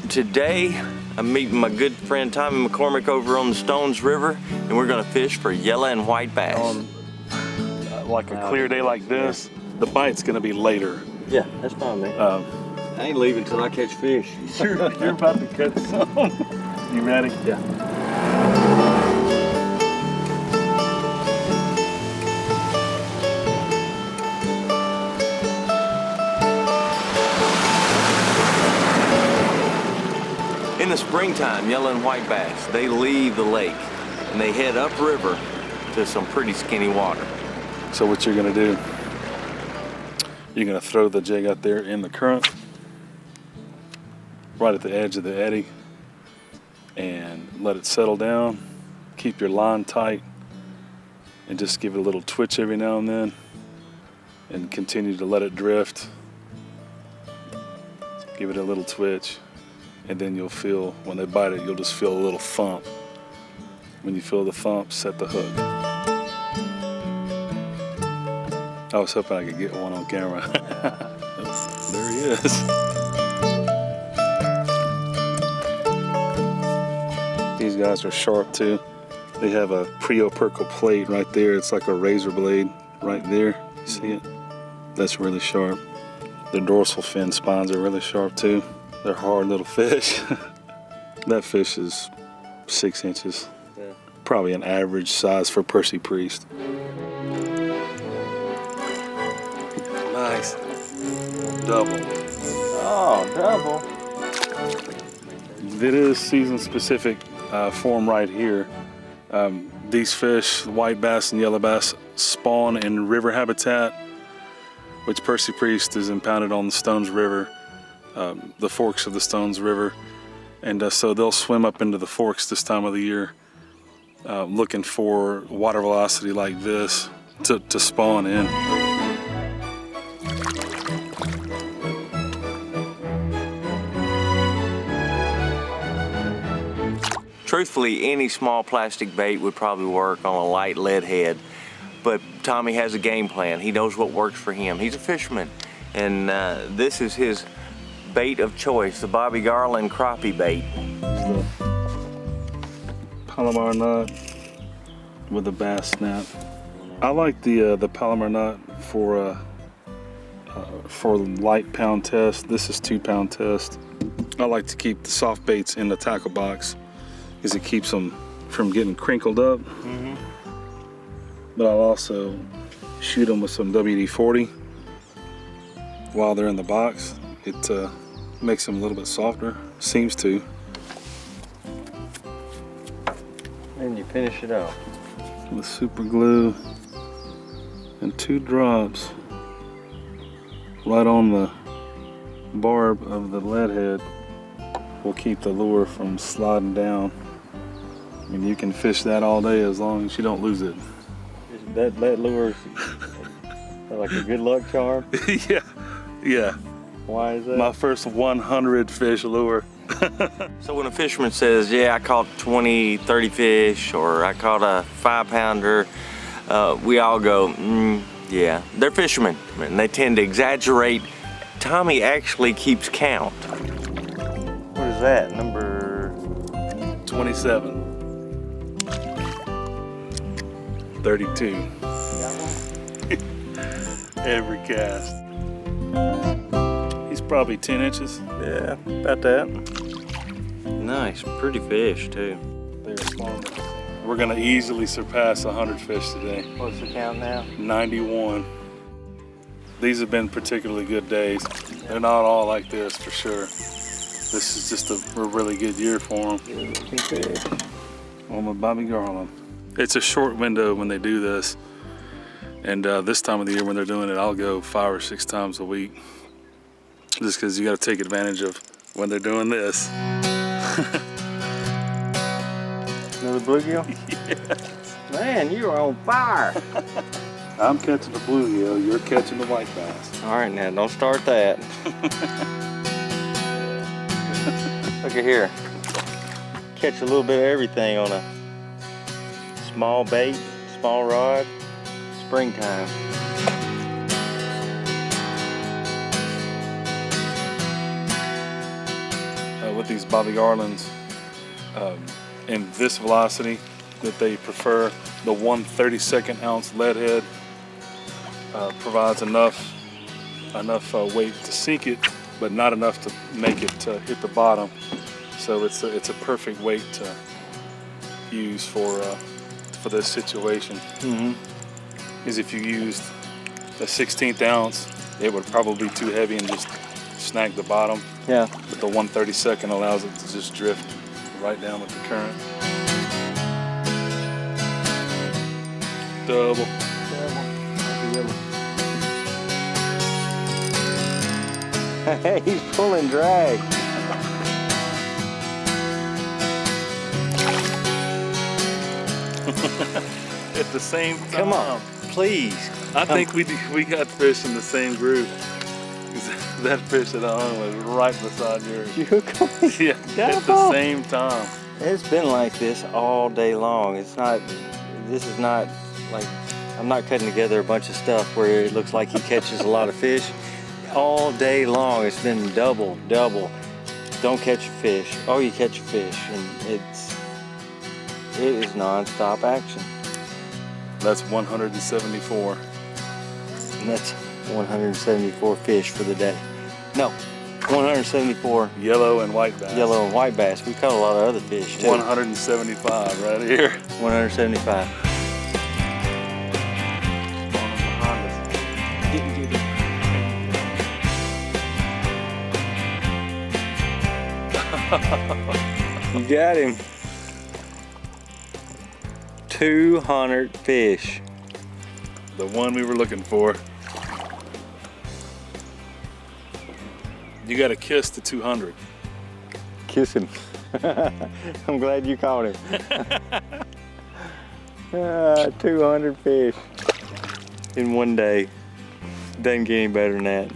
Today, I'm meeting my good friend Tommy McCormick over on the Stones River, and we're gonna fish for yellow and white bass. On like a clear day like this, the bite's gonna be later. Yeah, that's fine, man. I ain't leaving till I catch fish. You're about to catch some. You ready? Yeah. In the springtime, yellow and white bass, they leave the lake and they head upriver to some pretty skinny water. So what you're gonna do, you're gonna throw the jig out there in the current, right at the edge of the eddy, and let it settle down. Keep your line tight and just give it a little twitch every now and then, and continue to let it drift. Give it a little twitch, and then you'll feel, when they bite it, you'll just feel a little thump. When you feel the thump, set the hook. I was hoping I could get one on camera. There he is. These guys are sharp too. They have a preopercle plate right there. It's like a razor blade right there. You see it? That's really sharp. Their dorsal fin spines are really sharp too. They're hard little fish. That fish is 6 inches. Yeah. Probably an average size for Percy Priest. Nice. Double. Oh, double. It is season specific form right here. These fish, white bass and yellow bass, spawn in river habitat, which Percy Priest is impounded on the Stones River, the forks of the Stones River. And so they'll swim up into the forks this time of the year, looking for water velocity like this to spawn in. Truthfully, any small plastic bait would probably work on a light lead head, but Tommy has a game plan. He knows what works for him. He's a fisherman, and this is his bait of choice, the Bobby Garland crappie bait. The Palomar knot with a bass snap. I like the Palomar knot for light pound test. This is 2-pound test. I like to keep the soft baits in the tackle box because it keeps them from getting crinkled up. Mm-hmm. But I'll also shoot them with some WD-40 while they're in the box. It makes them a little bit softer, seems to. And you finish it off with super glue and 2 drops right on the barb of the lead head. Will keep the lure from sliding down. I mean, you can fish that all day as long as you don't lose it. That lure is like a good luck charm? Yeah. Why is that? My first 100 fish lure. So when a fisherman says, yeah, I caught 20, 30 fish, or I caught a 5-pounder, we all go, yeah. They're fishermen, and they tend to exaggerate. Tommy actually keeps count. What is that, number? 27. 32. Every cast. He's probably 10 inches. Yeah, about that. Nice, pretty fish too. They're small. We're gonna easily surpass 100 fish today. What's the count now? 91. These have been particularly good days. They're not all like this for sure. This is just a really good year for them. On my Bobby Garland. It's a short window when they do this. And this time of the year when they're doing it, I'll go 5 or 6 times a week. Just because you got to take advantage of when they're doing this. Another bluegill? Yes. Man, you are on fire. I'm catching the bluegill, you're catching the white bass. All right, now don't start that. Look at here. Catch a little bit of everything on a small bait, small rod, springtime. With with these Bobby Garlands in this velocity that they prefer. The 1/32 ounce lead head provides enough weight to sink it, but not enough to make it to hit the bottom. So it's a perfect weight to use for this situation. Because if you used a 1/16 ounce, it would probably be too heavy and just snag the bottom. Yeah. But the 1/32 allows it to just drift right down with the current. Double. Hey, he's pulling drag. At the same time. Come on, please. I think we got fish in the same group. That fish that I hung was right beside yours. You hook Yeah, at the same time. It's been like this all day long. This is not like, I'm not cutting together a bunch of stuff where it looks like he catches a lot of fish. All day long, it's been double. Don't catch a fish. Oh, you catch a fish, and it is non-stop action. That's 174. And that's 174 fish for the day. No, 174 Yellow and white bass. yellow and white bass. We caught a lot of other fish too. 175 right here. 175. You got him. 200 fish. The one we were looking for. You got to kiss the 200. Kiss him. I'm glad you caught him. 200 fish in one day. Doesn't get any better than that.